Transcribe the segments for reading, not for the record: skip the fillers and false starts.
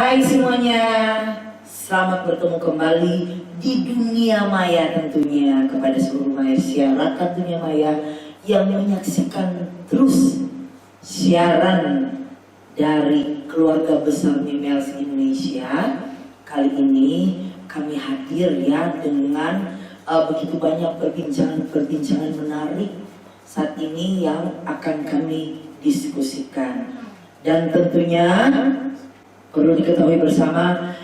Hai semuanya, selamat bertemu kembali di dunia maya tentunya kepada seluruh masyarakat dunia maya yang menyaksikan terus siaran dari keluarga besar Mimels Indonesia. Kali ini kami hadir ya dengan begitu banyak perbincangan menarik saat ini yang akan kami diskusikan. Dan tentunya perlu diketahui bersama,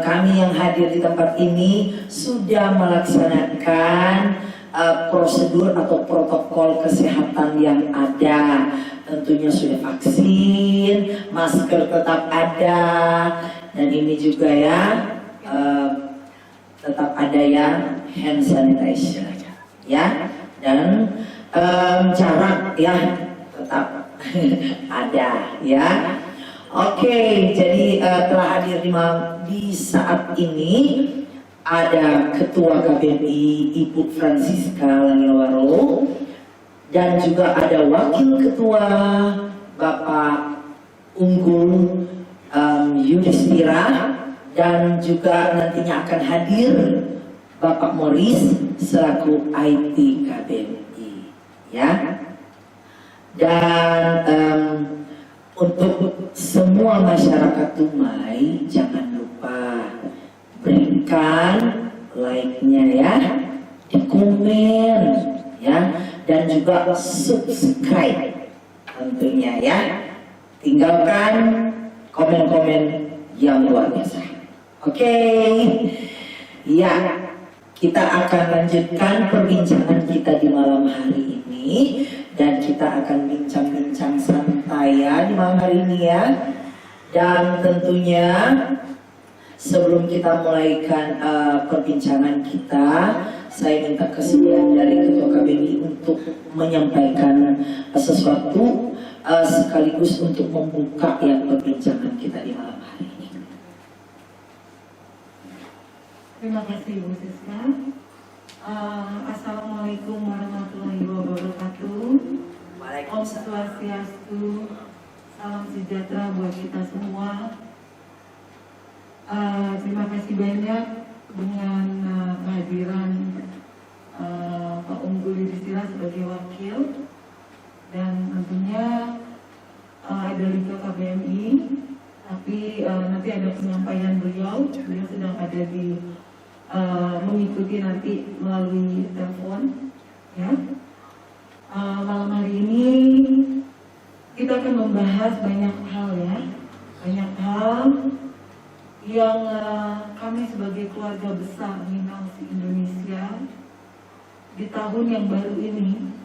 kami yang hadir di tempat ini sudah melaksanakan prosedur atau protokol kesehatan yang ada. Tentunya sudah vaksin, masker tetap ada, dan ini juga ya tetap ada ya hand sanitizer ya, dan jarak ya tetap ada ya. Oke, jadi telah hadir di saat ini ada Ketua KBMI Ibu Francisca Langilwaro, dan juga ada Wakil Ketua Bapak Unggul Yudhistira, dan juga nantinya akan hadir Bapak Morris selaku IT KBMI ya. Dan untuk semua masyarakat Dumai, jangan lupa berikan like-nya ya, di komen ya, dan juga subscribe tentunya ya. Tinggalkan komen-komen yang luar biasa. Oke, ya, kita akan lanjutkan perbincangan kita di malam hari ini, dan kita akan bincang-bincang santai ya di malam hari ini ya. Dan tentunya sebelum kita mulaikan perbincangan kita, saya minta kesediaan dari Ketua KBMI untuk menyampaikan sesuatu sekaligus untuk membuka ya perbincangan kita di malam hari ini. Terima kasih Bu Siska. Assalamualaikum warahmatullahi wabarakatuh. Om Swastiastu, salam sejahtera buat kita semua. Terima kasih banyak dengan kehadiran Pak Unggul Yudhistira sebagai wakil, dan tentunya ada Lika KBMI, tapi nanti ada penyampaian beliau sedang ada di mengikuti nanti melalui telepon ya. Malam hari ini kita akan membahas banyak hal ya, banyak hal yang kami sebagai keluarga besar Mimels Indonesia di tahun yang baru ini,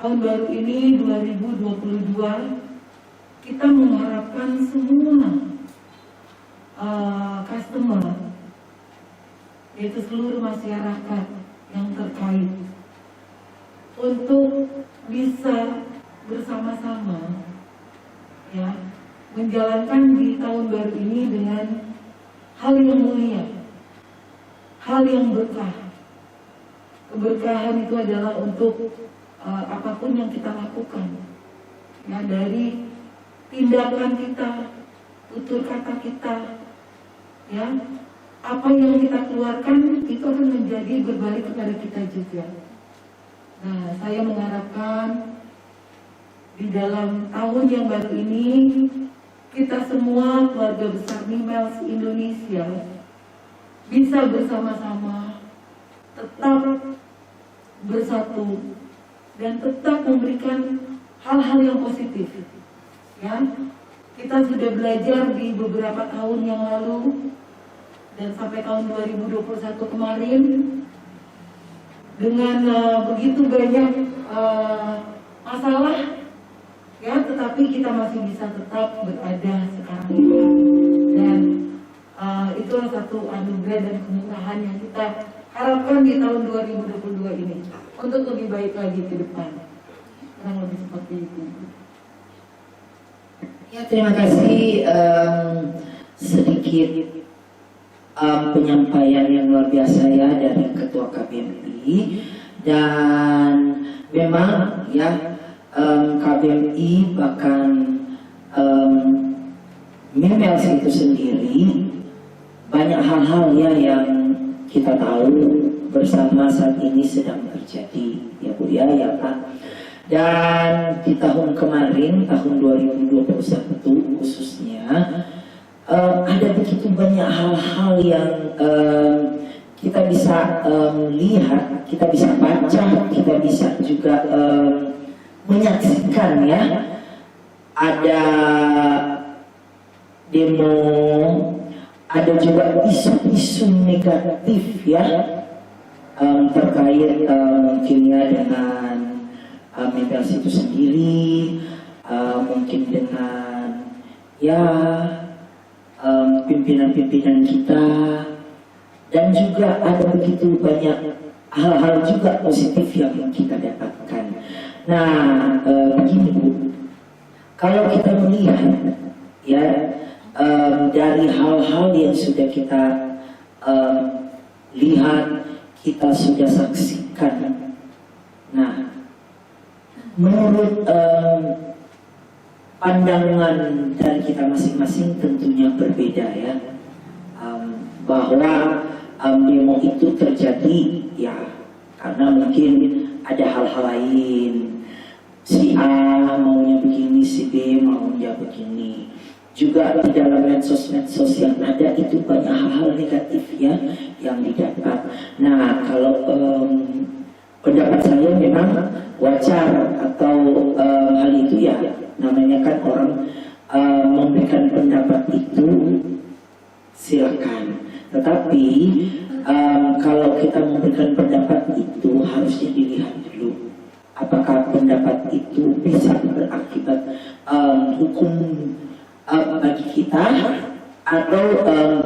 tahun baru ini 2022, kita mengharapkan semua customer, yaitu seluruh masyarakat yang terkait, untuk bisa bersama-sama ya menjalankan di tahun baru ini dengan hal yang mulia, hal yang berkah. Keberkahan itu adalah untuk apapun yang kita lakukan ya, dari tindakan kita, tutur kata kita ya, apa yang kita keluarkan itu akan menjadi berbalik kepada kita juga. Nah, saya mengharapkan di dalam tahun yang baru ini kita semua keluarga besar Mimels Indonesia bisa bersama-sama tetap bersatu dan tetap memberikan hal-hal yang positif ya. Kita sudah belajar di beberapa tahun yang lalu dan sampai tahun 2021 kemarin dengan begitu banyak masalah ya, tetapi kita masih bisa tetap berada sekarang ini, dan itulah satu anugerah dan kemurahan yang kita harapkan di tahun 2022 ini untuk lebih baik lagi ke depan. Kurang lebih seperti itu. Ya, terima kasih. Sedikit penyampaian yang luar biasa ya dari Ketua KBMI, dan memang ya KBMI bahkan Mimels itu sendiri banyak hal-hal ya yang kita tahu bersama saat ini sedang terjadi, ya Bu ya Pak. Dan di tahun kemarin, tahun 2021 khususnya, ada begitu banyak hal-hal yang kita bisa lihat, kita bisa baca, kita bisa juga menyaksikan ya. Ada demo, ada juga isu-isu negatif ya terkait mungkinnya dengan Mimels itu sendiri, mungkin dengan ya pimpinan-pimpinan kita, dan juga ada begitu banyak hal-hal juga positif yang kita dapatkan. Nah, begini Bu, kalau kita melihat ya dari hal-hal yang sudah kita lihat, kita sudah saksikan. Nah, menurut pandangan dari kita masing-masing tentunya berbeda ya, bahwa demo itu terjadi ya karena mungkin ada hal-hal lain, si A maunya begini, si B maunya begini. Juga di dalam medsos-medsos yang ada itu banyak hal-hal negatif ya yang didapat. Nah, kalau pendapat saya memang wajar, atau hal itu ya namanya kan orang memberikan pendapat itu silakan. Tetapi kalau kita memberikan pendapat itu harusnya dilihat dulu apakah pendapat itu bisa berakibat hukum bagi kita, atau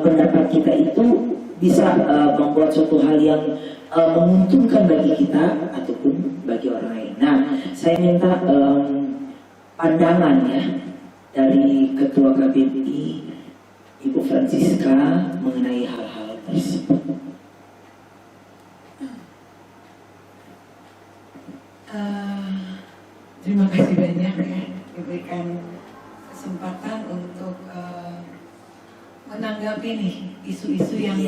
pendapat kita itu bisa membuat suatu hal yang menguntungkan bagi kita ataupun bagi orang lain. Nah, saya minta pandangan ya dari Ketua KBMI Ibu Francisca mengenai hal-hal tersebut. Terima kasih banyak ya diberikan kesempatan untuk menanggapi nih isu-isu yang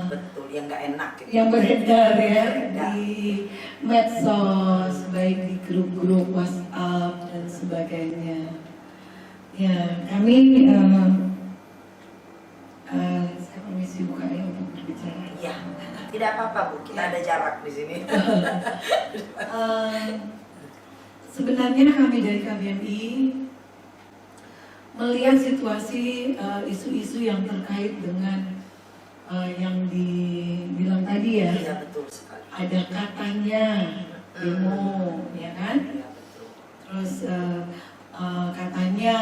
betul, yang nggak enak gitu. Yang beredar ya di medsos, baik di grup-grup WhatsApp dan sebagainya. Ya, kami saya permisi buka ya untuk berbicara. Iya, tidak apa-apa Bu, kita ada jarak di sini. Sebenarnya kami dari KBMI melihat situasi isu-isu yang terkait dengan yang dibilang tadi ya. Iya, betul sekali. Ada katanya demo, ya kan? Iya, betul. Terus katanya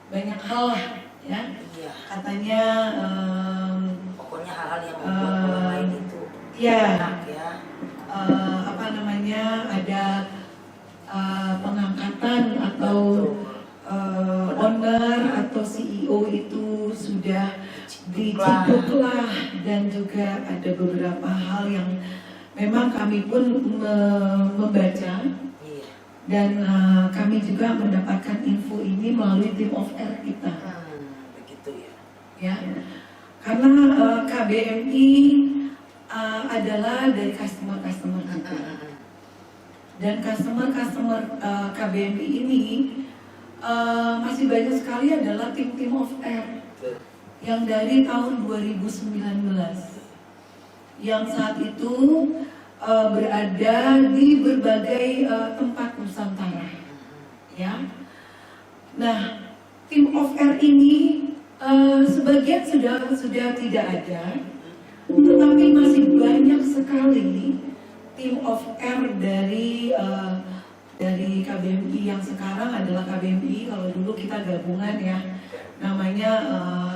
banyak hal lah, ya. Iya. Katanya Pokoknya hal-hal yang membuat orang lain itu ya, enak ya. apa namanya, ada pengangkatan atau owner atau CEO itu sudah diciduk lah, dan juga ada beberapa hal yang memang kami pun membaca. Iya. Dan kami juga mendapatkan info ini melalui team of air kita. Begitu ya. Ya, karena KBMI adalah dari customer-customer kita. Dan customer-customer KBMI ini masih banyak sekali adalah tim of air yang dari tahun 2019 yang saat itu berada di berbagai tempat Nusantara, ya. Nah, tim of air ini sebagian sudah tidak ada, tetapi masih banyak sekali tim of air dari KBMI yang sekarang adalah KBMI. Kalau dulu kita gabungan ya, namanya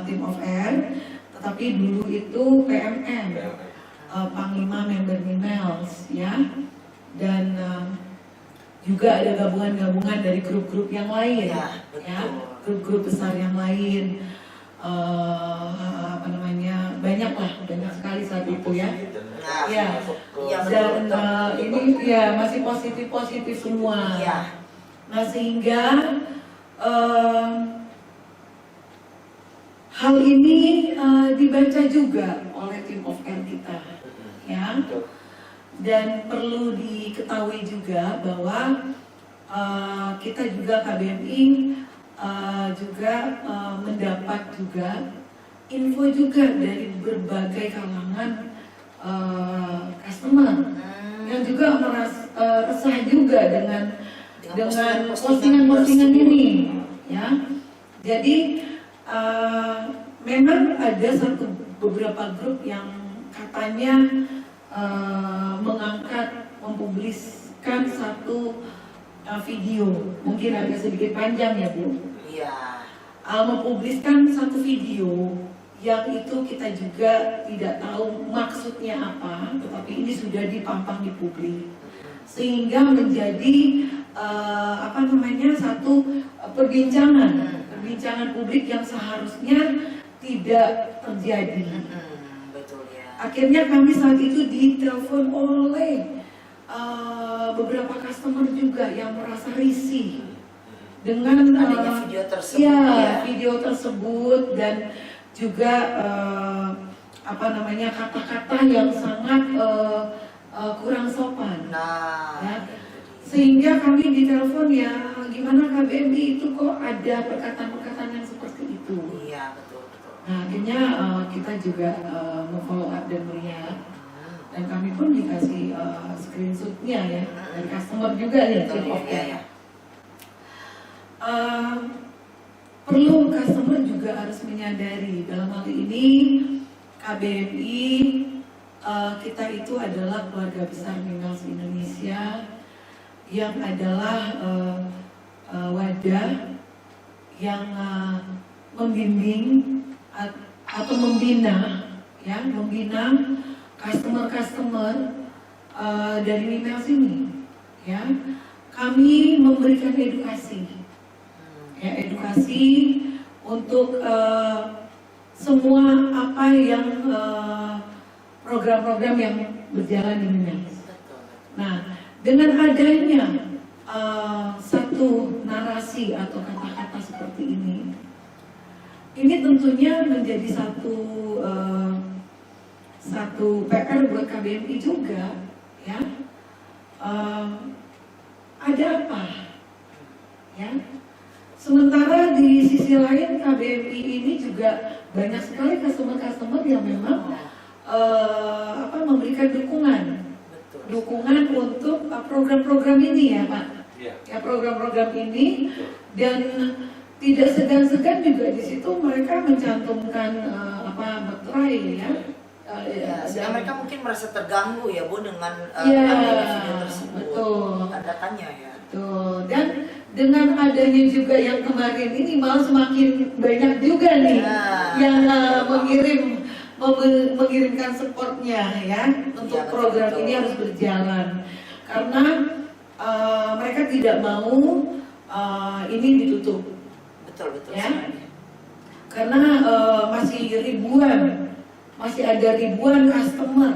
tim of air, tetapi dulu itu PMM, Panglima Member Mimels, ya. Dan juga ada gabungan-gabungan dari grup-grup yang lain, ya, grup-grup besar yang lain. Apa namanya, banyak sekali saat itu ya. Ya, dan ini ya masih positif semua. Nah, sehingga hal ini dibaca juga oleh tim of care kita, ya. Dan perlu diketahui juga bahwa kita juga KBMI juga mendapat juga info juga dari berbagai kalangan customer yang juga resah juga dengan postingan-postingan ini, ya. Jadi memang ada beberapa grup yang katanya mempubliskan satu video, mungkin agak sedikit panjang ya Bu. Iya. Mempubliskan satu video yang itu kita juga tidak tahu maksudnya apa, tetapi ini sudah dipampang di publik, sehingga menjadi satu perbincangan publik yang seharusnya tidak terjadi. Betul ya. Akhirnya kami saat itu ditelepon oleh beberapa customer juga yang merasa risih dengan adanya video tersebut, video tersebut dan juga kata-kata yang sangat kurang sopan. Ya. Sehingga kami ditelepon, ya gimana KBMI itu kok ada perkataan-perkataan yang seperti itu. Iya, betul. Nah, akhirnya kita juga follow up dan melihat, dan kami pun dikasih screenshotnya ya dari customer juga ya. Perlu customer juga harus menyadari dalam hal ini KBMI kita itu adalah keluarga besar Mimiles Indonesia yang adalah wadah yang membimbing atau membina customer dari Mimiles ini, ya. Kami memberikan edukasi untuk semua apa yang program-program yang berjalan di Mimiles. Nah, dengan adanya satu narasi atau kata-kata seperti ini tentunya menjadi satu PR buat KBMI juga, ya. Ada apa, ya? Sementara di sisi lain KBMI ini juga banyak sekali customer yang memang memberikan dukungan untuk program-program ini ya Pak. Ya, program-program ini, dan tidak segan-segan juga di situ mereka mencantumkan materai ya. Dan mereka mungkin merasa terganggu ya Bu dengan adanya video tersebut. Betul. Tanda-tanya ya. Betul. Dan dengan adanya juga yang kemarin ini malah semakin banyak juga nih yang mengirimkan supportnya ya untuk program ini harus berjalan, karena mereka tidak mau ini ditutup. Betul ya. Karena masih ada ribuan customer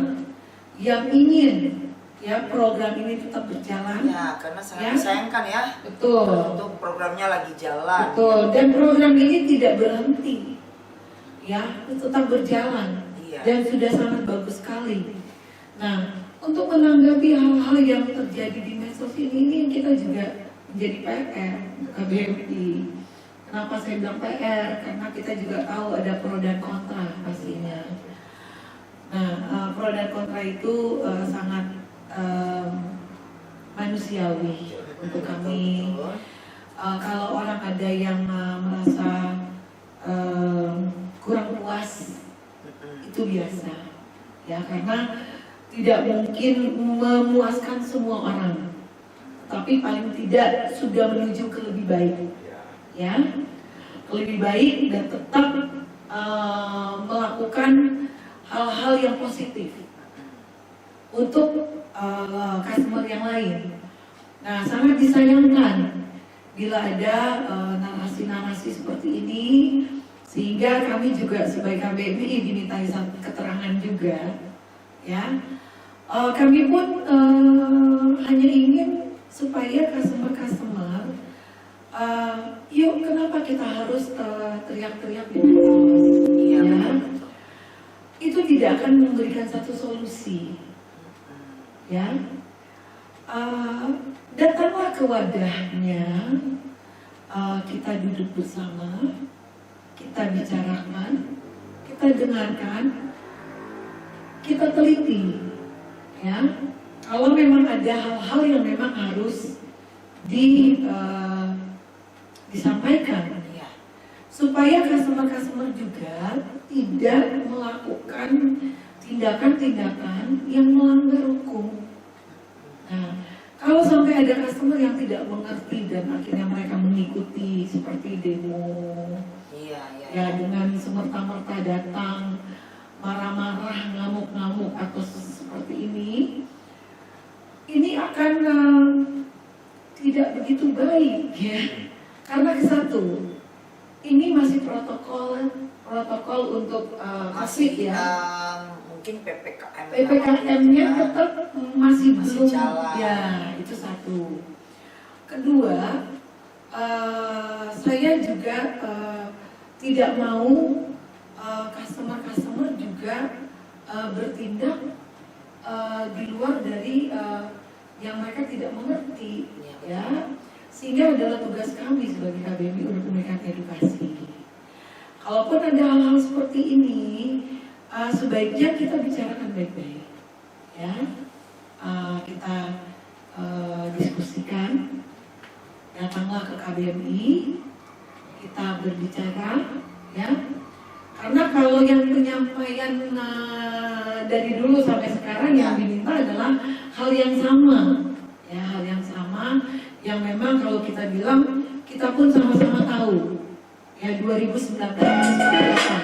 yang ingin ya program ini tetap berjalan. Ya, karena sangat disayangkan ya. Betul. Untuk programnya lagi jalan. Betul. Dan program ini tidak berhenti. Ya, tetap berjalan. Iya. Dan sudah sangat bagus sekali. Nah, untuk menanggapi hal-hal yang terjadi di medsos ini kita juga menjadi PR KBMI. Kenapa saya bilang PR? Karena kita juga tahu ada pro dan kontra pastinya. Nah, pro dan kontra itu sangat manusiawi untuk kami. Kalau orang ada yang merasa kurang puas, itu biasa ya, karena tidak mungkin memuaskan semua orang, tapi paling tidak sudah menuju ke lebih baik ya, lebih baik, dan tetap melakukan hal-hal yang positif untuk customer yang lain. Nah, sangat disayangkan bila ada narasi-narasi seperti ini, sehingga kami juga sebagai KBMI dimintai keterangan juga, ya. Kami pun hanya ingin supaya customer, yuk kenapa kita harus teriak-teriak di medsos? ya, itu tidak akan memberikan satu solusi. Ya, datanglah ke wadahnya, kita duduk bersama, kita bicarakan, kita dengarkan, kita teliti. Ya, kalau memang ada hal-hal yang memang harus disampaikan, supaya customer juga tidak melakukan tindakan-tindakan yang melanggar hukum. Nah, kalau sampai ada customer yang tidak mengerti dan akhirnya mereka mengikuti seperti demo, ya dengan semerta-merta datang, marah-marah, ngamuk-ngamuk atau seperti ini akan tidak begitu baik, ya. Karena satu, ini masih protokol untuk masih COVID, ya. Mungkin PPKM PPKM-nya tetap masih belum jalan. Ya, itu satu. Kedua, saya juga tidak mau customer juga bertindak di luar dari yang mereka tidak mengerti, ya. Sehingga adalah tugas kami sebagai KBMI untuk memberikan edukasi. Kalaupun ada hal-hal seperti ini, sebaiknya kita bicarakan baik-baik, ya. Kita diskusikan, datanglah ke KBMI, kita berbicara, ya. Karena kalau yang penyampaian dari dulu sampai sekarang yang diminta adalah hal yang sama, ya, hal yang sama yang memang kalau kita bilang kita pun sama-sama tahu, ya, 2019 seperti apa.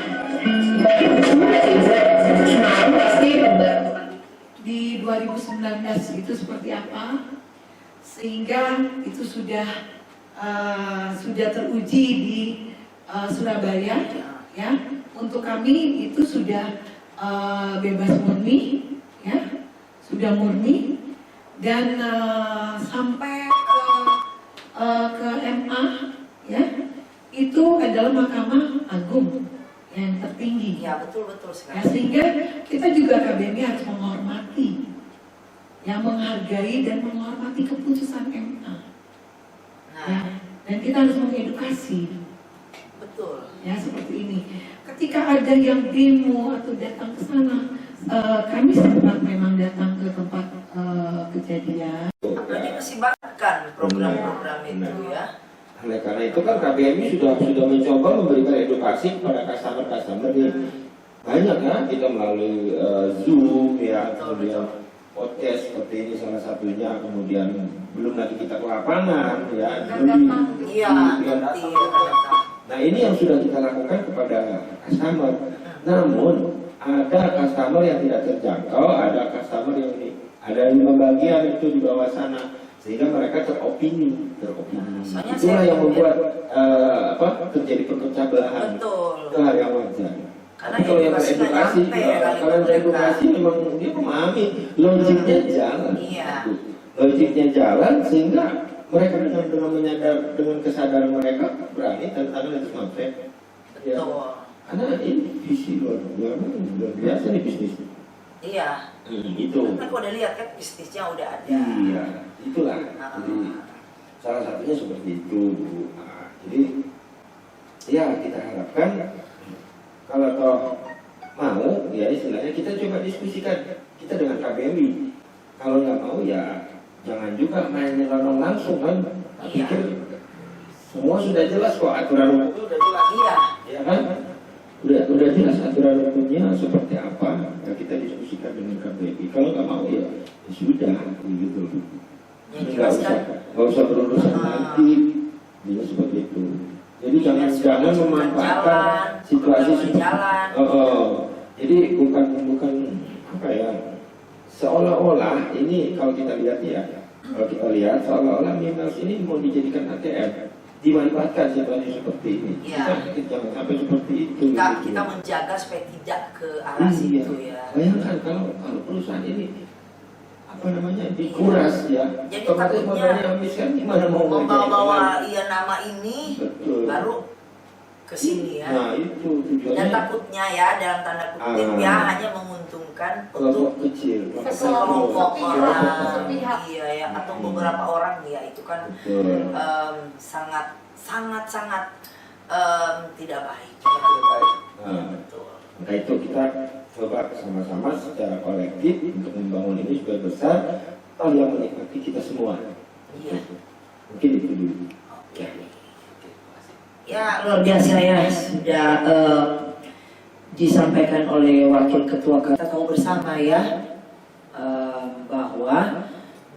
Di 2019 itu seperti apa, sehingga itu sudah teruji di Surabaya, ya. Untuk kami itu sudah bebas murni, ya, sudah murni, dan sampai ke MA, ya, itu adalah Mahkamah Agung yang tertinggi. Ya, betul sekali. Ya, sehingga kita juga KBMI harus menghormati, yang menghargai dan menghormati keputusan MA. Ya, dan kita harus mengedukasi. Betul. Ya, seperti ini. Ketika ada yang demo atau datang ke sana, kami sempat memang datang ke tempat kejadian. Apalagi mesibatkan program-program itu, ya. Oleh karena itu kan KBMI sudah mencoba memberikan edukasi kepada customer nih. Banyak kan, kita melalui Zoom, ya, kemudian podcast seperti ini salah satunya, kemudian belum lagi kita ke lapangan, ya. Nah, ini yang sudah kita lakukan kepada customer. Namun ada customer yang tidak terjangkau, ada customer yang ada 5 bagian itu di bawah sana, sehingga mereka teropini. Itulah yang membuat terjadi perpecah belahan. Betul. Itu hal yang wajar. Karena kalau yang beredukasi, kalau beredukasi memang dia memahami logiknya jalan. Logiknya jalan sehingga mereka dengan kesadaran mereka berani tantangan itu sampai. Ya. Karena ini visi luar biasa nih bisnis. Iya. Itu. Kan udah lihat kan bisnisnya udah ada. Iya, itulah. Jadi salah satunya seperti itu. Nah, jadi ya kita harapkan kalau toh mau, ya istilahnya kita coba diskusikan kita dengan KBMI. Kalau nggak mau ya jangan juga main nyelonong langsung kan. Pikir semua sudah jelas kok, aturan hukum itu udah jelas. Iya. Ya kan? Udah jelas aturan hukumnya seperti apa. Ya kita diskusikan dengan KBMI. Kalau nggak mau ya sudah gitu. Nggak usah berurusan nanti. Dia seperti itu. Jadi jangan memanfaatkan situasi seperti jadi bukan apa ya, seolah-olah ini kalau kita lihat seolah-olah Mimiles ini mau dijadikan ATM, dimanfaatkan situasi seperti ini. Ya. Kita jangan sampai seperti itu. Kita menjaga supaya tidak ke arah situ, ya. Bayangkan kalau perusahaan ini dikuras, ya. Jadi otomatis modalnya habis kan, gimana mau membawa nama ini. Betul. Baru ke sini ya. Nah itu tujuannya. Dan takutnya ya dalam tanda kutip ya hanya menguntungkan kelompok untuk kecil, sekelompok orang, sepihak. iya ya, atau beberapa orang ya, itu kan Betul. sangat tidak baik. Nah, Betul. maka itu kita coba sama-sama secara kolektif untuk membangun ini supaya besar, toh yang menikmati kita semua. Iya. Mungkin itu dulu. Oke. Ya luar biasa ya, sudah disampaikan oleh Wakil Ketua. Kita tahu bersama ya bahwa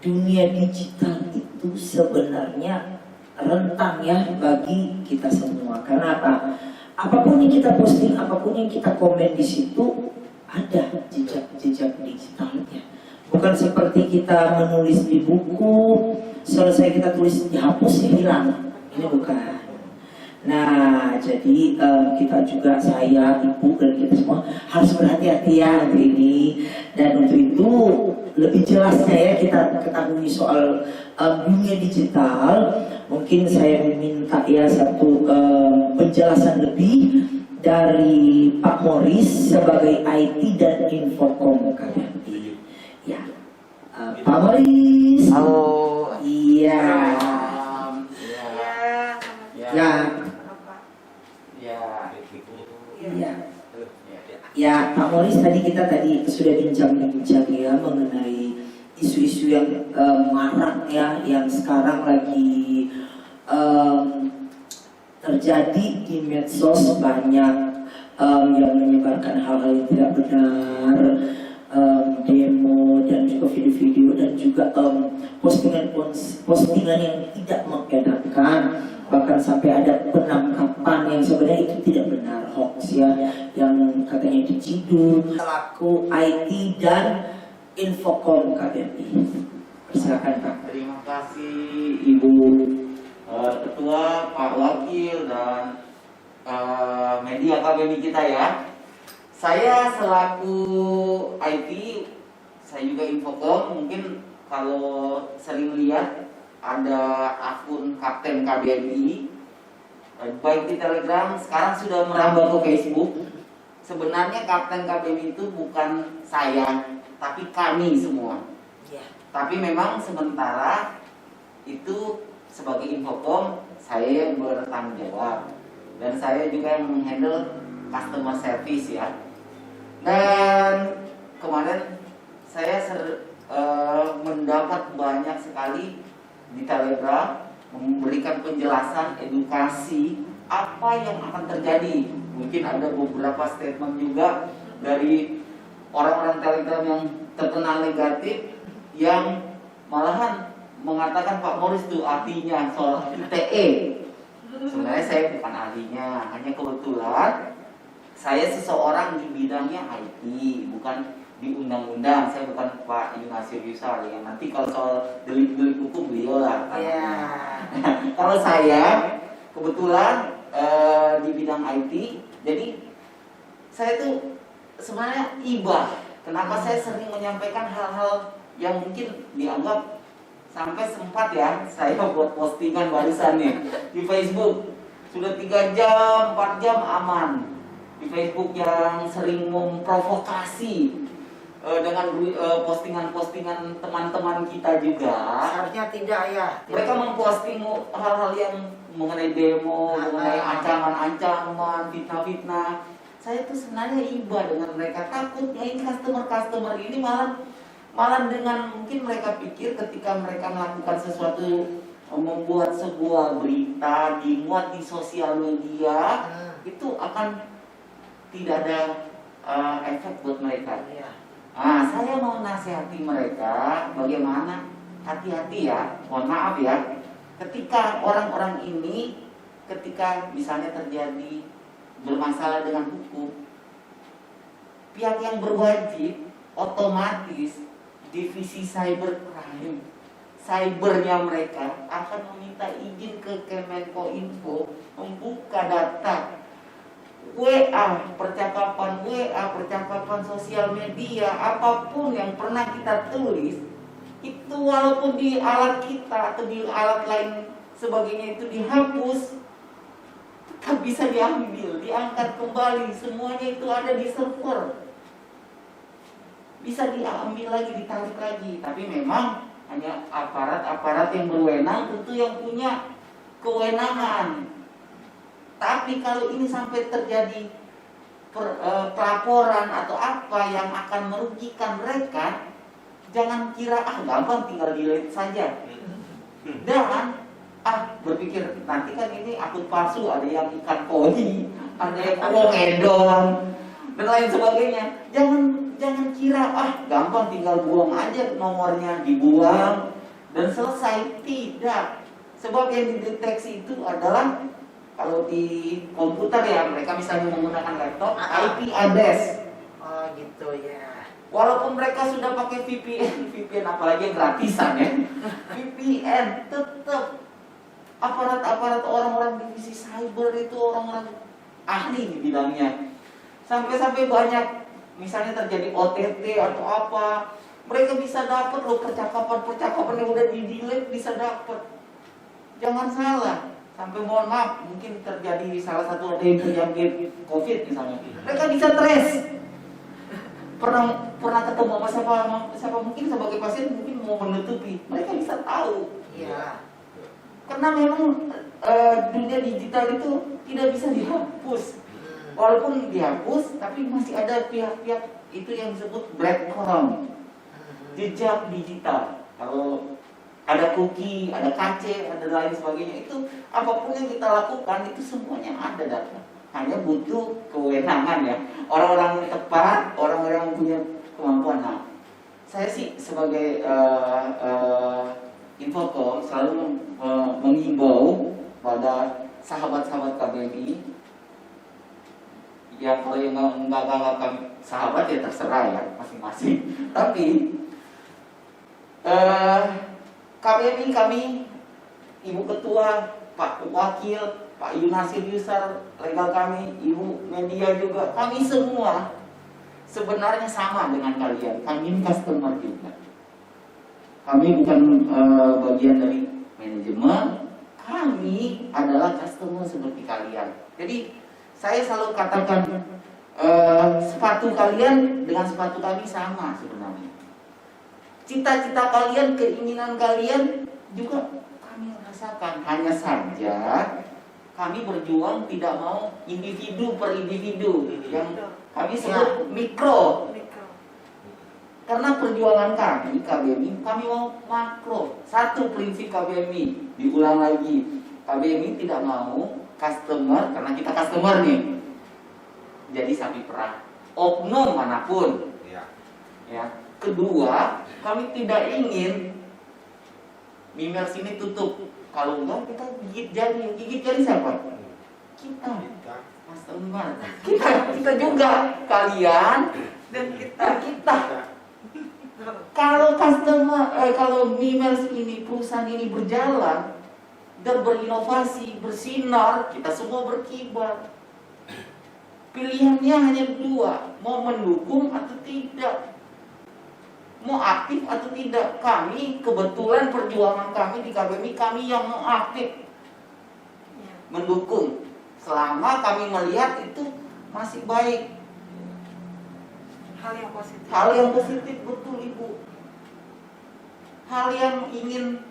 dunia digital itu sebenarnya rentan ya bagi kita semua. Karena apa? Apapun yang kita posting, apapun yang kita komen di situ ada jejak digitalnya. Bukan seperti kita menulis di buku, selesai kita tulis dihapus ya hilang. Ini bukan. Nah, jadi kita juga, saya, ibu, dan kita semua harus berhati-hati ya untuk ini. Dan untuk itu lebih jelasnya ya kita ketahui soal dunia digital. Mungkin saya meminta ya satu penjelasan lebih dari Pak Morris sebagai IT dan Infocom KBRI. Ya, Pak Morris. Halo. Iya. Ya. Ya. Ya, Pak Morris, tadi kita sudah bincang-bincang ya mengenai isu-isu yang marak ya, yang sekarang lagi terjadi di medsos. Banyak yang menyebarkan hal-hal yang tidak benar, demo dan juga video-video dan juga postingan yang tidak mengenakan, bahkan sampai ada penangkapan yang sebenarnya itu tidak benar, hoax ya, yang katanya diciduk. Selaku IT dan Infocom KBRI, silakan Pak. Terima kasih Ibu Ketua, Pak Wakil, dan media KBRI kita ya. Saya selaku IT, saya juga Infocom. Mungkin kalau sering lihat ada akun Kapten KBRI, baik di Telegram, sekarang sudah merambah ke Facebook. Sebenarnya Kapten KBRI itu bukan saya, tapi kami semua. Ya. Tapi memang sementara itu sebagai Infocom saya yang bertanggung jawab, dan saya juga yang menghandle customer service ya. Dan kemarin saya mendapat banyak sekali di Telegram memberikan penjelasan edukasi apa yang akan terjadi. Mungkin ada beberapa statement juga dari orang-orang Telegram yang terkenal negatif, yang malahan mengatakan Pak Morris itu ahlinya soal ITE. Sebenarnya saya bukan ahlinya, hanya kebetulan saya seseorang di bidangnya IT, bukan di undang-undang. Saya bukan Pak Yunasir Yusal ya. Nanti kalau soal delik-delik hukum beliau lah. Kalau saya kebetulan di bidang IT, jadi saya tuh sebenarnya ibah. Kenapa saya sering menyampaikan hal-hal yang mungkin dianggap, sampai sempat ya saya buat postingan barusan nih di Facebook, sudah 3 jam, 4 jam aman di Facebook, yang sering memprovokasi dengan postingan-postingan teman-teman kita juga. Seharusnya tidak ya. Mereka memposting hal-hal yang mengenai demo, mengenai ancaman-ancaman, fitnah-fitnah. Saya tuh sebenarnya iba dengan mereka, takutnya ini customer ini malah dengan mungkin mereka pikir ketika mereka melakukan sesuatu, membuat sebuah berita dimuat di sosial media, itu akan tidak ada efek buat mereka. Nah, saya mau nasihati mereka bagaimana hati-hati ya, mohon maaf ya, ketika orang-orang ini, ketika misalnya terjadi bermasalah dengan hukum, pihak yang berwajib otomatis divisi cybercrime, cybernya mereka akan meminta izin ke Kemenkominfo membuka data WA, percakapan sosial media, apapun yang pernah kita tulis, itu walaupun di alat kita atau di alat lain sebagainya itu dihapus, tetap bisa diambil, diangkat kembali, semuanya itu ada di server. Bisa diambil lagi, ditarik lagi. Tapi memang hanya aparat-aparat yang berwenang tentu yang punya kewenangan. Tapi kalau ini sampai terjadi pelaporan atau apa yang akan merugikan mereka, jangan kira gampang tinggal delete saja. Dan berpikir nanti kan ini akun palsu, ada yang ikan koi, ada yang uang edon dan lain sebagainya. Jangan kira gampang tinggal buang aja nomornya, dibuang dan selesai. Tidak. Sebab yang dideteksi itu adalah kalau di komputer ya, mereka misalnya menggunakan laptop, IP address. Oh gitu ya. Walaupun mereka sudah pakai VPN apalagi yang gratisan ya, VPN tetap aparat-aparat orang-orang divisi cyber itu orang-orang ahli di bidangnya. Sampai banyak misalnya terjadi OTT atau apa, mereka bisa dapat loh percakapan yang udah di-delete bisa dapat. Jangan salah. Sampai mohon maaf, mungkin terjadi salah satu ada yang terjangkit COVID misalnya, mereka bisa trace. Pernah ketemu sama siapa mungkin sebagai pasien mungkin mau menutupi, mereka bisa tahu. Iya. Karena memang dunia digital itu tidak bisa dihapus. Walaupun dihapus, tapi masih ada pihak-pihak itu yang disebut breadcrumb, jejak digital. Kalau ada cookie, ada KC, ada lain sebagainya, itu apapun yang kita lakukan itu semuanya ada data. Hanya butuh kewenangan ya, orang-orang yang tepat, orang-orang yang punya kemampuan. Nah, saya sih sebagai Infocom selalu mengimbau pada sahabat-sahabat KBRI. Ya kalau yang nggak sahabat ya terserah ya masing-masing. Tapi KBRI kami, Ibu Ketua, Pak Wakil, Pak Yunasir Yusar, legal kami, Ibu Media juga, kami semua sebenarnya sama dengan kalian. Kami ini customer juga. Kami bukan bagian dari manajemen, kami adalah customer seperti kalian. Jadi saya selalu katakan sepatu kalian dengan sepatu kami sama sebenarnya. Cita-cita kalian, keinginan kalian juga kami rasakan. Hanya saja kami berjuang tidak mau individu per individu, yang kami sebut mikro. Karena perjuangan kami, KBMI, kami mau makro. Satu prinsip KBMI, diulang lagi, KBMI tidak mau customer, karena kita customer nih, jadi sapi perah oknum manapun. Ya. Kedua, kami tidak ingin Mimers ini tutup. Kalau enggak kita gigit jari. Gigit jari siapa? Kita customer. Kita juga, kalian dan kita. Kalau kalau Mimers ini, perusahaan ini berjalan dan berinovasi, bersinar, kita semua berkibar. Pilihannya hanya dua, mau mendukung atau tidak, mau aktif atau tidak. Kami kebetulan perjuangan kami di KBMI, kami yang mau aktif, mendukung. Selama kami melihat itu masih baik, Hal yang positif. hal yang positif, betul Ibu. Hal yang ingin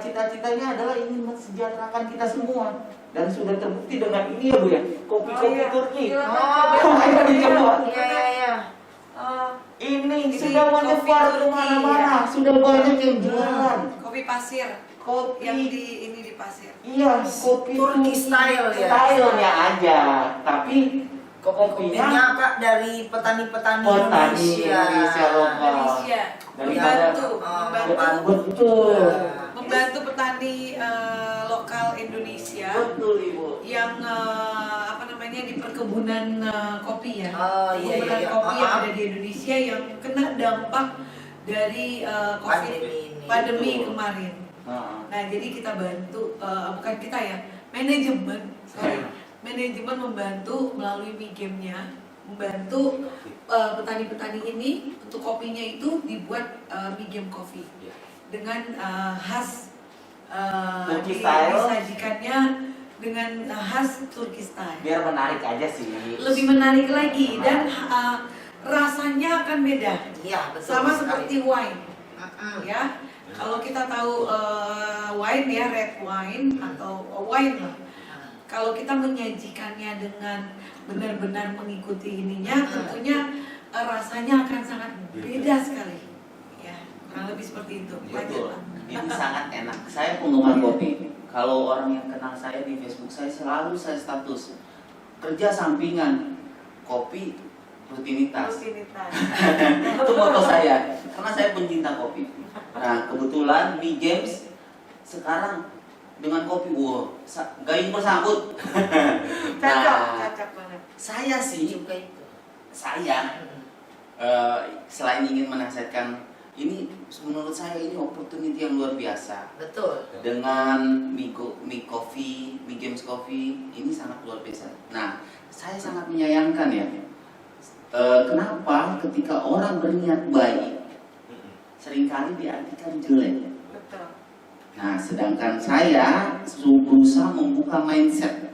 cita-citanya adalah ingin mensejahterakan kita semua, dan sudah terbukti dengan ini ya Bu ya, kopi-kopi Turki. Ayo dicoba. Iya. Ini sudah menyebar ke mana-mana, sudah banyak yang jualan. Kopi pasir. Kopi Yang ini di pasir. iya, kopi Turki style ya. Stylenya aja, tapi Kopinya Kak dari petani-petani Indonesia lokal. Indonesia. Daripada Membantu betul. membantu petani lokal Indonesia Betul Ibu. yang di perkebunan kopi ya. Oh, iya, Perkebunan iya. kopi yang ada di Indonesia yang kena dampak dari COVID pandemi kemarin. Nah, jadi kita bantu, bukan kita ya, manajemen membantu melalui migemnya, membantu petani-petani ini untuk kopinya itu dibuat migem kopi dengan khas Turki style. disajikannya dengan khas Turkistan. Biar menarik aja sih. Lebih menarik lagi dan rasanya akan beda. Iya, betul. Sama sekali. seperti wine, ya. Kalau kita tahu wine ya, red wine atau wine lah. Kalau kita menyajikannya dengan benar-benar mengikuti ininya, tentunya rasanya akan sangat beda sekali. Ya, kurang lebih seperti itu. Betul. Lanjut, Pak. Ini sangat enak. Saya penggemar kopi. Kalau orang yang kenal saya di Facebook, saya selalu saya status kerja sampingan, kopi rutinitas. Rutinitas. Itu moto saya, karena saya pencinta kopi. Nah, kebetulan di James sekarang dengan kopi, gayung bersambut. Cocok banget. Saya sih, Juga itu. saya selain ingin menasihatkan, ini menurut saya ini opportunity yang luar biasa. Betul. Dengan Mi James Coffee ini sangat luar biasa. Nah, saya sangat menyayangkan ya. Kenapa ketika orang berniat baik seringkali diartikan jelek. Betul. Nah, sedangkan saya berusaha membuka mindset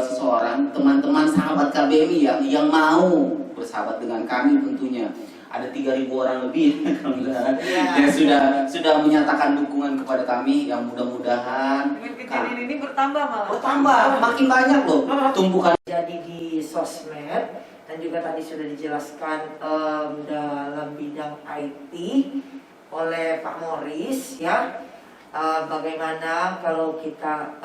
seseorang, teman-teman sahabat KBMI yang mau bersahabat dengan kami tentunya. Ada 3.000 orang lebih yang sudah menyatakan dukungan kepada kami, yang mudah-mudahan Dengan kejadian ini bertambah malah. bertambah, makin banyak loh tumbukan. Jadi di sosmed dan juga tadi sudah dijelaskan dalam bidang IT oleh Pak Morris ya, bagaimana kalau kita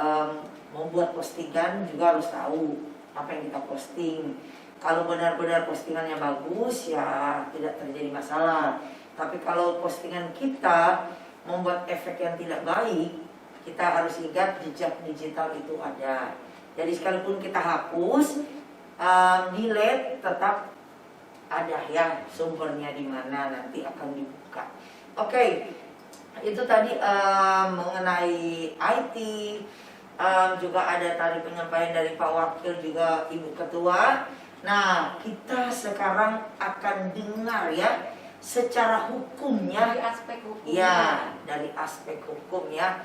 membuat postingan juga harus tahu apa yang kita posting. Kalau benar-benar postingannya bagus ya tidak terjadi masalah. Tapi kalau postingan kita membuat efek yang tidak baik, kita harus ingat jejak digital itu ada. Jadi sekalipun kita hapus, delete tetap ada ya sumbernya di mana nanti akan dibuka. Oke, itu tadi mengenai IT. Juga ada tadi penyampaian dari Pak Wakil juga Ibu Ketua. Nah, kita sekarang akan dengar ya secara hukumnya, Dari aspek hukum. ya dari aspek hukum ya,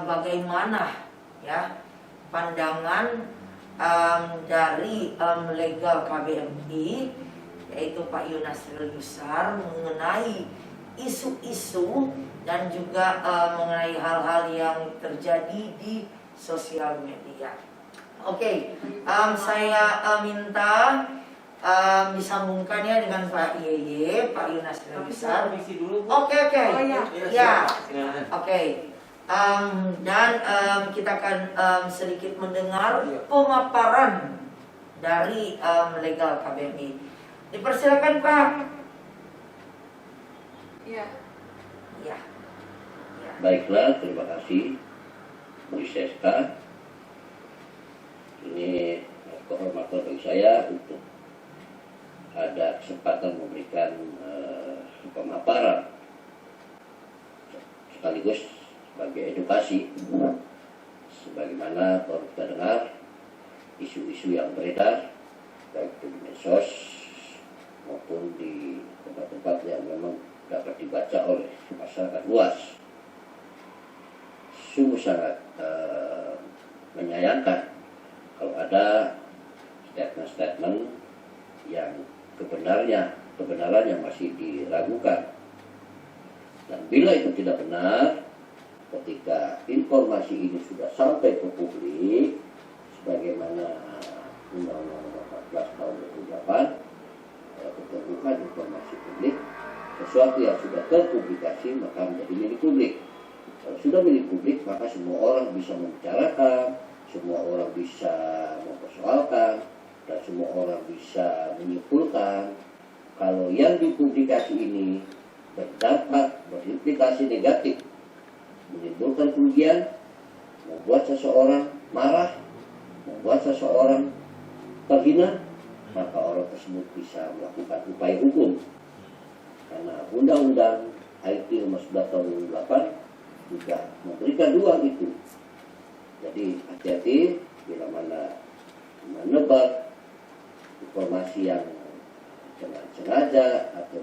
bagaimana ya pandangan dari legal KBMI yaitu Pak Yunasril Yusar mengenai isu-isu dan juga mengenai hal-hal yang terjadi di sosial media. Oke, saya minta disambungkannya dengan Pak Yeye, Pak Yunasril Yusar. Oke. Oh, iya. Ya. Oke. Dan kita akan sedikit mendengar pemaparan dari legal KBMI. Dipersilakan Pak. Iya. Ya. Baiklah, terima kasih Bu Siska. Ini kehormatan bagi saya untuk ada kesempatan memberikan pemaparan sekaligus sebagai edukasi, sebagaimana kalau kita dengar isu-isu yang beredar baik di medsos maupun di tempat-tempat yang memang dapat dibaca oleh masyarakat luas. Sungguh sangat menyayangkan kalau ada statement-statement yang kebenarannya masih diragukan. Dan bila itu tidak benar, ketika informasi ini sudah sampai ke publik, sebagaimana Undang-Undang Nomor 14 Tahun 2008, keterbukaan informasi publik, sesuatu yang sudah terpublikasi maka menjadi milik publik. Kalau sudah milik publik, maka semua orang bisa membicarakan, semua orang bisa mempersoalkan, dan semua orang bisa menyimpulkan kalau yang dipublikasi ini berimplikasi negatif, menimbulkan kerugian, membuat seseorang marah, membuat seseorang terhina, maka orang tersebut bisa melakukan upaya hukum. Karena Undang-Undang IT Nomor 11 Tahun 2008 juga memberikan ruang itu. Jadi hati-hati bila mana menebar informasi yang dengan sengaja atau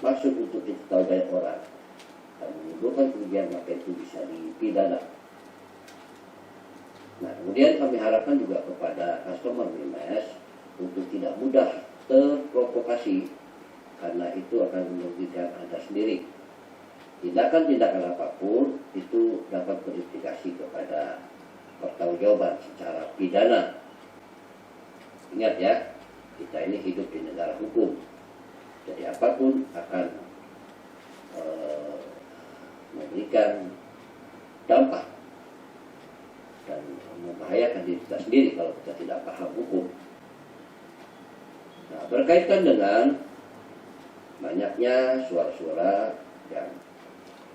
maksud untuk diketahui banyak orang dan menimbulkan kerugian, maka itu bisa dipidana. Nah, kemudian kami harapkan juga kepada customer BMS untuk tidak mudah terprovokasi, karena itu akan merugikan Anda sendiri. Tindakan-tindakan apapun itu dapat berimplikasi kepada pertanggungjawaban secara pidana. Ingat ya, kita ini hidup di negara hukum. Jadi apapun akan memberikan dampak dan membahayakan diri kita sendiri kalau kita tidak paham hukum. Nah, berkaitan dengan banyaknya suara-suara yang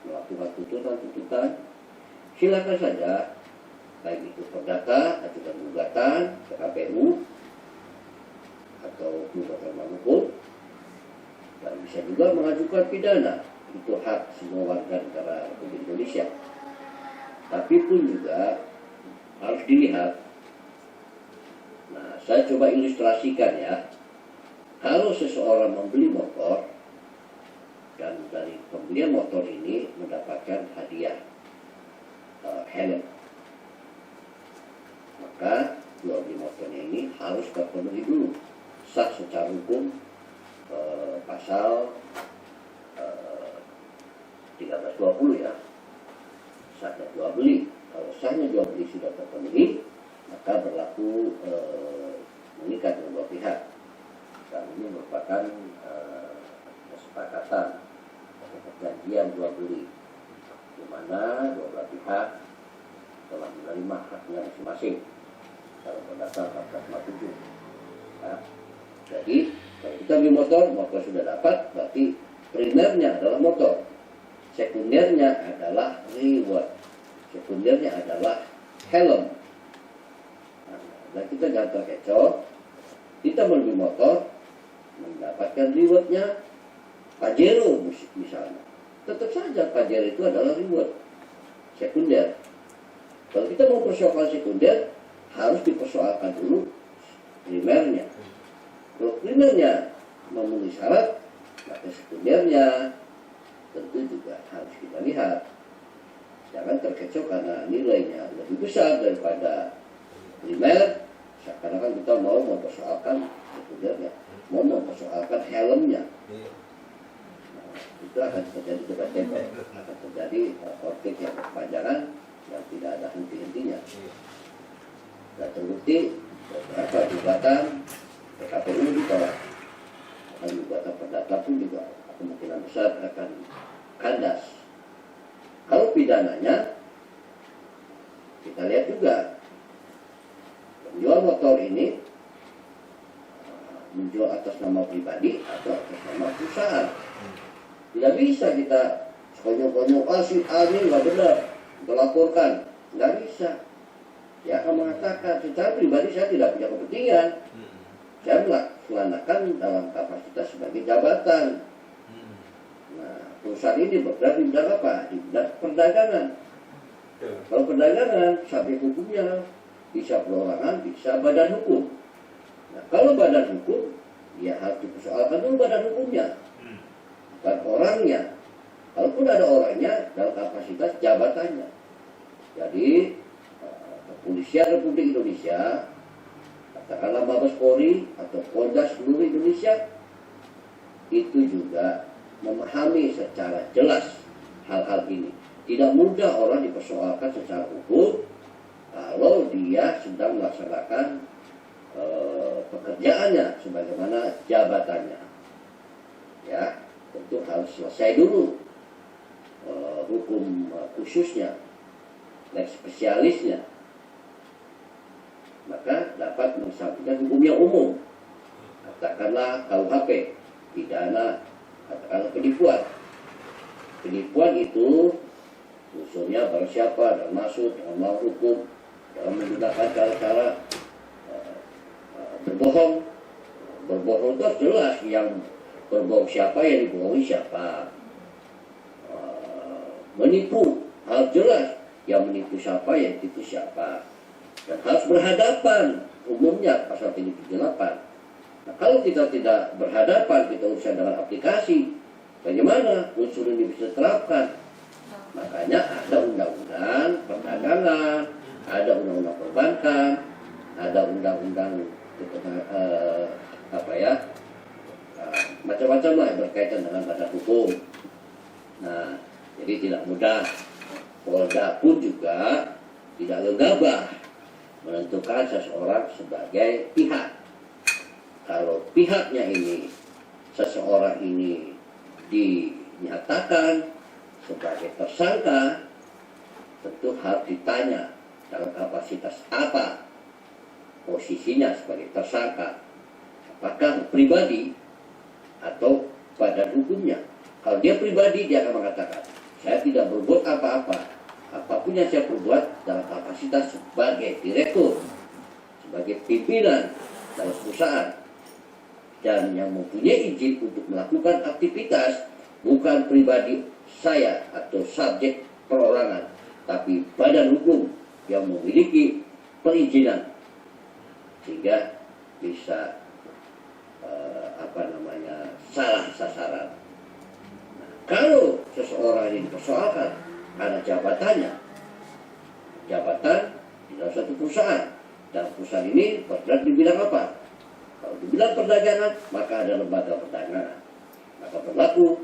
melakukan tuntutan-tuntutan, silakan saja, baik itu perdata, ajukan gugatan ke KPU atau gugatan hukum, dan bisa juga mengajukan pidana. Itu hak semua warga negara Republik Indonesia. Tapi pun juga harus dilihat. Nah, saya coba ilustrasikan ya. Kalau seseorang membeli motor dan dari pembelian motor ini mendapatkan hadiah helm, maka jual beli motornya ini harus terpenuhi dulu sah secara hukum pasal 1320 ya, sahnya jual beli. Kalau sahnya jual beli sudah terpenuhi, maka berlaku mengikat kedua pihak. Dan ini merupakan kesepakatan atau perjanjian jual beli, di mana dua belah pihak telah menerima haknya masing-masing dalam Perdata 1457. Nah, jadi kalau kita beli motor, motor sudah dapat, berarti primernya adalah motor, sekundernya adalah reward, sekundernya adalah helm. Nah, dan kita jangan terkecoh, kita membeli motor, mendapatkan rewardnya Pajero misalnya, tetap saja Pajero itu adalah reward sekunder. Kalau kita mau persoalkan sekunder, harus dipersoalkan dulu primernya. Kalau primernya memenuhi syarat, maka sekundernya tentu juga harus kita lihat. Jangan terkecoh karena nilainya lebih besar daripada primer, seakan-akan kita mau mempersoalkan sekundernya, mau mempersoalkan helmnya. Nah, itu akan terjadi debat tembak, akan terjadi konflik yang berkepanjangan yang tidak ada henti-hentinya. Dan terbukti beberapa gugatan KPU ditolak, dan gugatan perdata pun juga kemungkinan besar akan kandas. Kalau pidananya, kita lihat juga penjual motor ini menjual atas nama pribadi atau atas nama perusahaan. Tidak bisa kita sekonyong-konyong, si A ini nggak benar, kita laporkan. Nggak bisa. Dia akan mengatakan, secara pribadi saya tidak punya kepentingan. Saya melaksanakan dalam kapasitas sebagai jabatan. Nah, perusahaan ini bergerak di bidang apa? Di bidang perdagangan. Kalau perdagangan, sampai hukumnya bisa perorangan, bisa badan hukum. Nah, kalau badan hukum, ya harus dipersoalkan dulu badan hukumnya, bukan orangnya. Kalaupun ada orangnya, dalam kapasitas jabatannya. Jadi, Kepolisian Republik Indonesia, katakanlah Mabes Polri atau Polda seluruh Indonesia, itu juga memahami secara jelas hal-hal ini. Tidak mudah orang dipersoalkan secara hukum kalau dia sedang melaksanakan pekerjaannya sebagaimana jabatannya. Ya, tentu harus selesai dulu hukum khususnya, lex spesialisnya, maka dapat mengesampingkan hukum yang umum. Katakanlah KUHP, pidana, katakanlah penipuan. Penipuan itu unsurnya barang siapa dan masuk dengan melawan hukum dalam menggunakan cara-cara berbohong. Berbohong itu jelas, yang berbohong siapa, yang dibohongi siapa. Menipu harus jelas, yang menipu siapa, yang ditipu siapa. Dan harus berhadapan, umumnya pasal 378. Nah, kalau kita tidak berhadapan, kita urusan dengan aplikasi, bagaimana unsur ini bisa diterapkan? Makanya ada undang-undang perdagangan, ada undang-undang perbankan, ada undang-undang macam-macam lah yang berkaitan dengan badan hukum. Nah, jadi tidak mudah. Polda pun juga tidak gegabah menentukan seseorang sebagai pihak. Kalau pihaknya ini, seseorang ini dinyatakan sebagai tersangka, tentu harus ditanya dalam kapasitas apa posisinya sebagai tersangka. Apakah pribadi atau badan hukumnya? Kalau dia pribadi, dia akan mengatakan, saya tidak berbuat apa-apa. Apapun yang saya berbuat dalam kapasitas sebagai direktur, sebagai pimpinan dalam perusahaan, dan yang mempunyai izin untuk melakukan aktivitas bukan pribadi saya atau subjek perorangan, tapi badan hukum yang memiliki perizinan, sehingga bisa salah sasaran. Nah, kalau seseorang ini dipersoalkan karena jabatan di dalam satu perusahaan, dan perusahaan ini bergerak di bidang apa? Kalau di bidang perdagangan, maka ada lembaga perdagangan, maka berlaku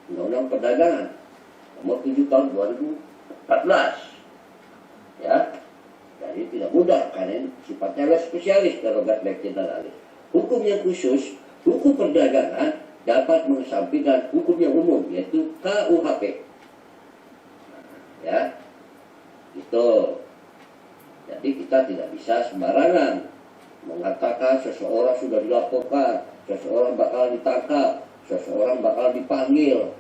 Undang-Undang Perdagangan nomor 7 tahun 2014. Ya, jadi tidak mudah karena ini sifatnya spesialis darurat baik generalis. Hukum yang khusus, hukum perdagangan dapat mengesampingkan hukum yang umum, yaitu KUHP. Ya, itu. Jadi kita tidak bisa sembarangan mengatakan seseorang sudah dilaporkan, seseorang bakal ditangkap, seseorang bakal dipanggil,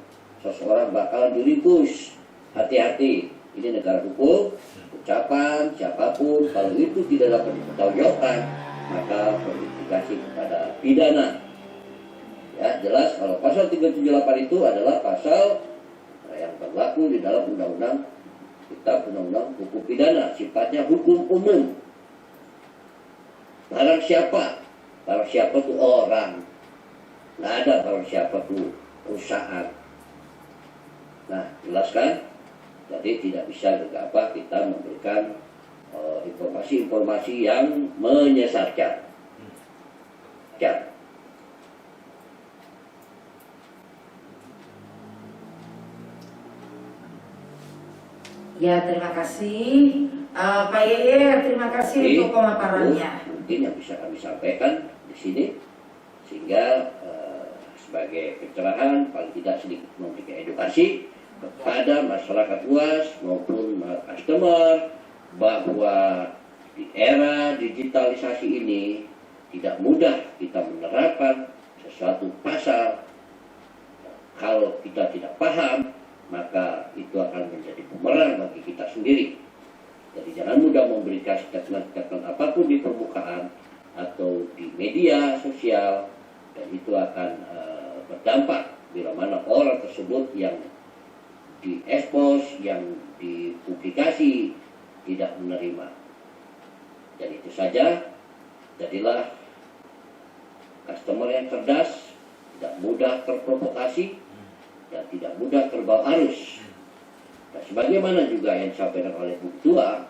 seseorang bakal diringkus. Hati-hati, ini negara hukum. Ucapan siapapun kalau itu tidak dapat dipertanggungjawabkan, maka berimplikasi kepada pidana. Ya, jelas kalau pasal 378 itu adalah pasal yang berlaku di dalam undang-undang kita, undang-undang hukum pidana, sifatnya hukum umum. Barang siapa itu orang, nggak ada barang siapa itu perusahaan. Nah, jelaskan. Jadi tidak bisa gegabah kita memberikan informasi-informasi yang menyesatkan. Ya. Ya, terima kasih Pak Yeye, terima kasih untuk pemaparannya. Mungkin yang bisa kami sampaikan di sini, sehingga sebagai pencerahan, paling tidak sedikit memberikan edukasi kepada masyarakat luas maupun customer, bahwa di era digitalisasi ini tidak mudah kita menerapkan sesuatu pasal. Kalau kita tidak paham, maka itu akan menjadi bumerang bagi kita sendiri. Jadi jangan mudah memberikan statement-statement apapun di permukaan atau di media sosial, dan itu akan berdampak bila mana orang tersebut yang diekspos, yang dipublikasi tidak menerima. Dan itu saja, jadilah customer yang cerdas, tidak mudah terprovokasi dan tidak mudah terbawa arus. Dan sebagaimana juga yang disampaikan oleh Bu Ketua,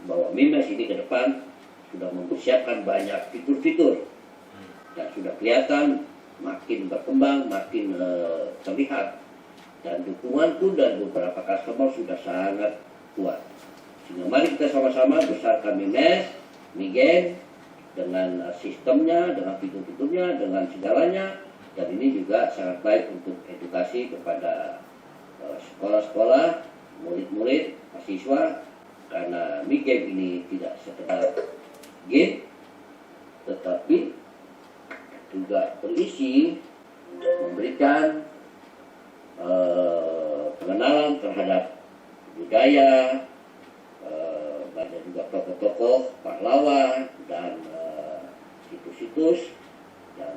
bahwa MIMES ini ke depan sudah mempersiapkan banyak fitur-fitur dan sudah kelihatan makin berkembang, makin terlihat. Dan dukunganku dan beberapa customer sudah sangat kuat. Sehingga mari kita sama-sama besarkan MIMES, MIGEN, dengan sistemnya, dengan fitur-fiturnya, dengan segalanya. Dan ini juga sangat baik untuk edukasi kepada sekolah-sekolah, murid-murid, mahasiswa, karena MIGEN ini tidak sekedar game, tetapi juga berisi memberikan pengenalan terhadap budaya, banyak juga tokoh-tokoh pahlawan dan situs-situs dan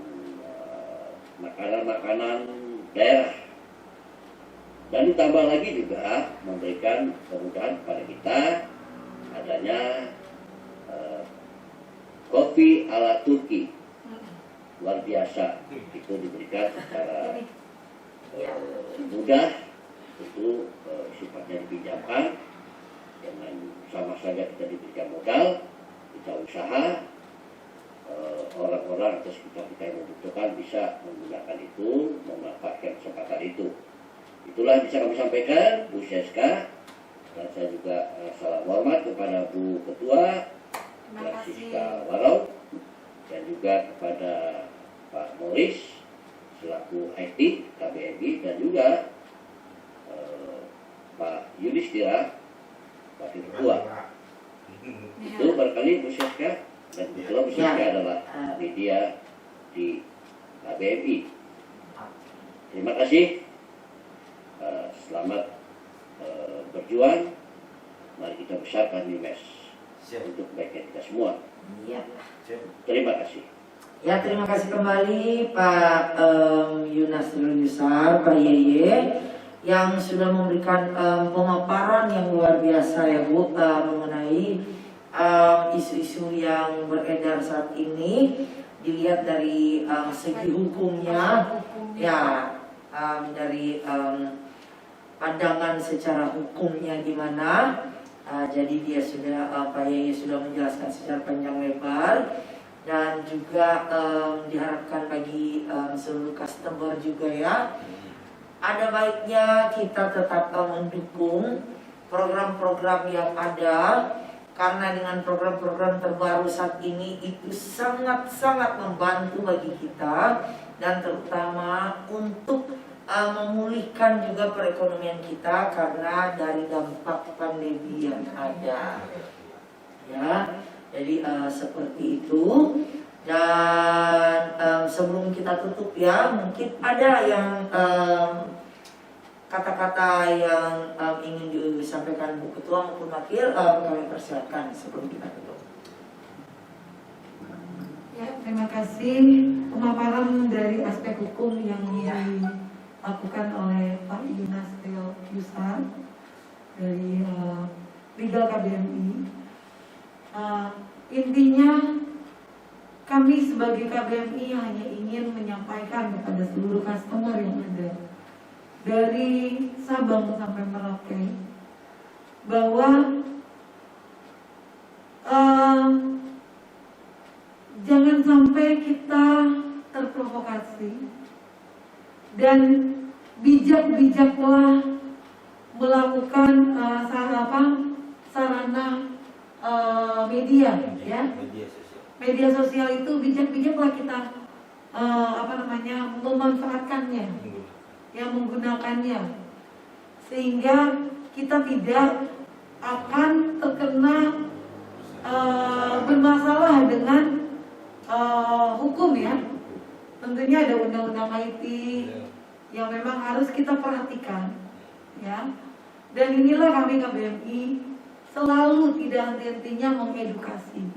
makanan-makanan daerah. Dan ditambah lagi juga memberikan kemudahan kepada kita adanya kopi ala Turki, luar biasa. Itu diberikan secara mudah, itu sifatnya dipinjamkan dengan sama saja kita diberikan modal, kita usaha, orang-orang atau sekitar kita yang membutuhkan bisa menggunakan itu, memanfaatkan kesempatan itu. Itulah yang bisa kami sampaikan, Bu Seska, dan saya juga salam hormat kepada Bu Ketua, Francisca Warau, dan juga kepada Pak Morris selaku IT KBMI, dan juga Pak Yudhistira, Wakil Ketua. Itu barangkali Bu Seska, dan kebetulan Bu Seska adalah media di KBMI. Terima kasih. Selamat berjuang. Mari kita besarkan Nimes untuk kebaikan kita semua. Iya. Terima kasih. Ya, terima kasih kembali Pak Yunasrul Yusar, Pak Yeye, yang sudah memberikan pemaparan yang luar biasa ya Bu, mengenai isu-isu yang beredar saat ini. Dilihat dari segi hukumnya, ya, dari pandangan secara hukumnya gimana. Jadi dia sudah, Pak Yeye sudah menjelaskan secara panjang lebar, dan juga diharapkan bagi seluruh customer juga ya, ada baiknya kita tetap mendukung program-program yang ada, karena dengan program-program terbaru saat ini itu sangat-sangat membantu bagi kita, dan terutama untuk memulihkan juga perekonomian kita karena dari dampak pandemi yang ada ya. Jadi seperti itu. Dan sebelum kita tutup ya, mungkin ada yang kata-kata yang ingin disampaikan Bu Ketua maupun Wakil, kami persilakan sebelum kita tutup. Ya, terima kasih pemaparan dari aspek hukum yang dilakukan oleh Pak Yunasrul Yusar dari Legal KBMI. Intinya kami sebagai KBMI hanya ingin menyampaikan kepada seluruh customer yang ada dari Sabang sampai Merauke bahwa jangan sampai kita terprovokasi, dan bijak-bijaklah melakukan sarana media ya. Media sosial itu bijak-bijaklah kita memanfaatkannya, yang menggunakannya, sehingga kita tidak akan terkena bermasalah dengan hukum ya. Tentunya ada undang-undang IT yang memang harus kita perhatikan ya. Dan inilah kami KBMI selalu tidak henti-hentinya mengedukasi,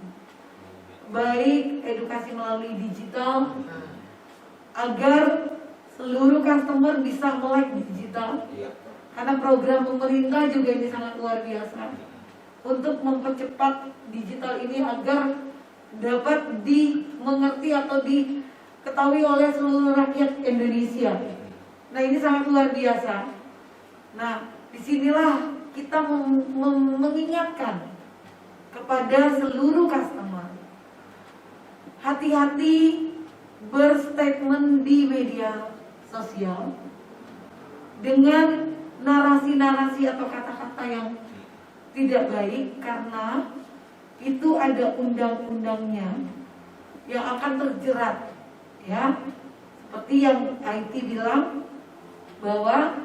baik edukasi melalui digital agar seluruh customer bisa melek digital, karena program pemerintah juga ini sangat luar biasa untuk mempercepat digital ini agar dapat dimengerti atau diketahui oleh seluruh rakyat Indonesia. Nah, ini sangat luar biasa. Nah, disinilah kita mengingatkan kepada seluruh customer, hati-hati berstatement di media sosial dengan narasi-narasi atau kata-kata yang tidak baik, karena itu ada undang-undangnya yang akan terjerat ya. Seperti yang IT bilang bahwa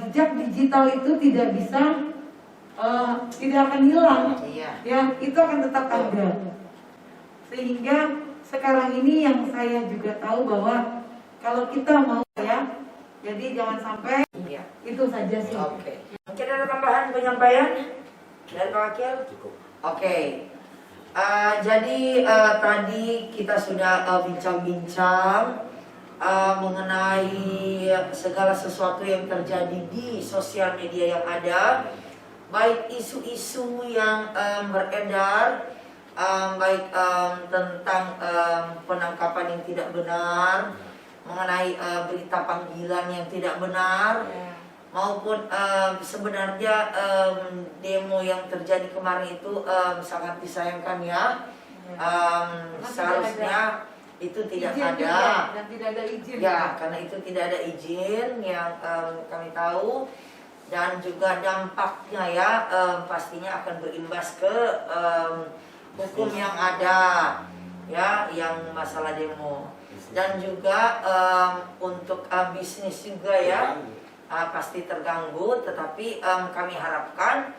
jejak digital itu tidak bisa tidak akan hilang ya, itu akan tetap ada. Sehingga sekarang ini yang saya juga tahu bahwa kalau kita mau ya, jadi jangan sampai itu saja sih. Oke. Mungkin ada tambahan penyampaian dari Pak Wakil? Cukup. Oke. Jadi tadi kita sudah bincang-bincang mengenai segala sesuatu yang terjadi di sosial media yang ada, baik isu-isu yang beredar, baik tentang penangkapan yang tidak benar, mengenai berita panggilan yang tidak benar, maupun sebenarnya demo yang terjadi kemarin itu sangat disayangkan ya. Seharusnya itu tidak Izin ada juga, dan tidak ada izin. ya, karena itu tidak ada izin yang kami tahu, dan juga dampaknya ya pastinya akan berimbas ke hukum yang ada ya, yang masalah demo, dan juga untuk bisnis juga ya pasti terganggu. Tetapi kami harapkan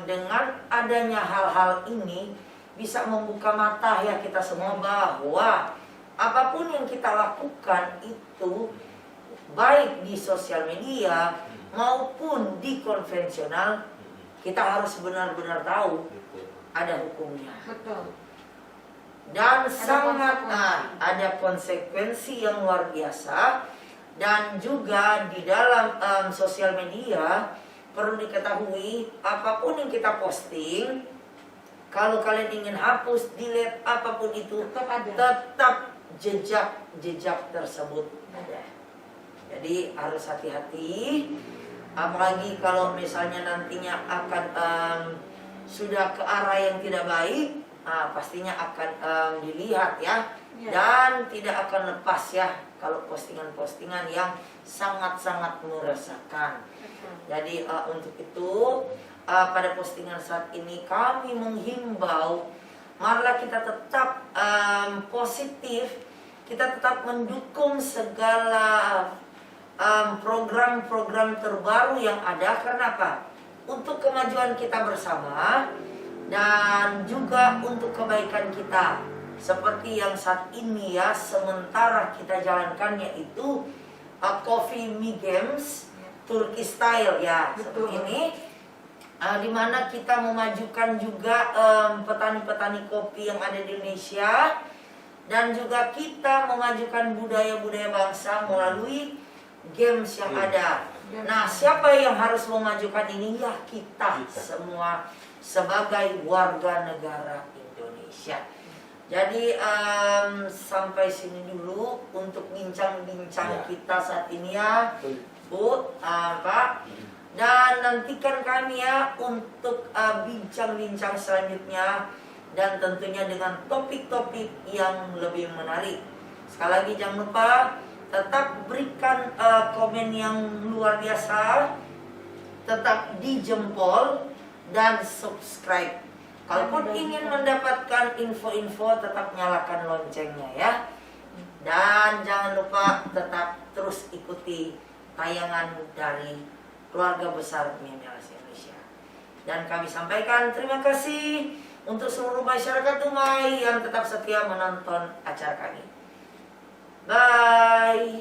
dengan adanya hal-hal ini bisa membuka mata ya kita semua, bahwa apapun yang kita lakukan itu baik di sosial media maupun di konvensional, kita harus benar-benar tahu ada hukumnya. Betul. Dan sangat ada konsekuensi yang luar biasa. Dan juga di dalam sosial media perlu diketahui, apapun yang kita posting, kalau kalian ingin hapus, delete, apapun itu, tetap jejak tersebut ada. Jadi harus hati-hati, apalagi kalau misalnya nantinya akan sudah ke arah yang tidak baik, pastinya akan dilihat ya, dan tidak akan lepas ya kalau postingan-postingan yang sangat-sangat meresahkan. Jadi untuk itu pada postingan saat ini kami menghimbau, marilah kita tetap positif, kita tetap mendukung segala program-program terbaru yang ada. Karena apa? Untuk kemajuan kita bersama dan juga untuk kebaikan kita. Seperti yang saat ini ya, sementara kita jalankan, yaitu Coffee Me Games Turkey Style ya. Betul. Seperti ini di mana kita memajukan juga petani-petani kopi yang ada di Indonesia, dan juga kita memajukan budaya-budaya bangsa melalui games yang ada. Nah, siapa yang harus memajukan ini? Ya kita semua sebagai warga negara Indonesia. Jadi sampai sini dulu untuk bincang-bincang kita saat ini ya, Bu, Pak. Dan nantikan kami ya untuk bincang-bincang selanjutnya, dan tentunya dengan topik-topik yang lebih menarik. Sekali lagi jangan lupa tetap berikan komen yang luar biasa, tetap di jempol dan subscribe. Kalaupun ingin mendapatkan info-info, tetap nyalakan loncengnya ya. Dan jangan lupa tetap terus ikuti tayangan dari keluarga besar Mimiles Indonesia. Dan kami sampaikan terima kasih untuk seluruh masyarakat Dumai yang tetap setia menonton acara kami. Bye.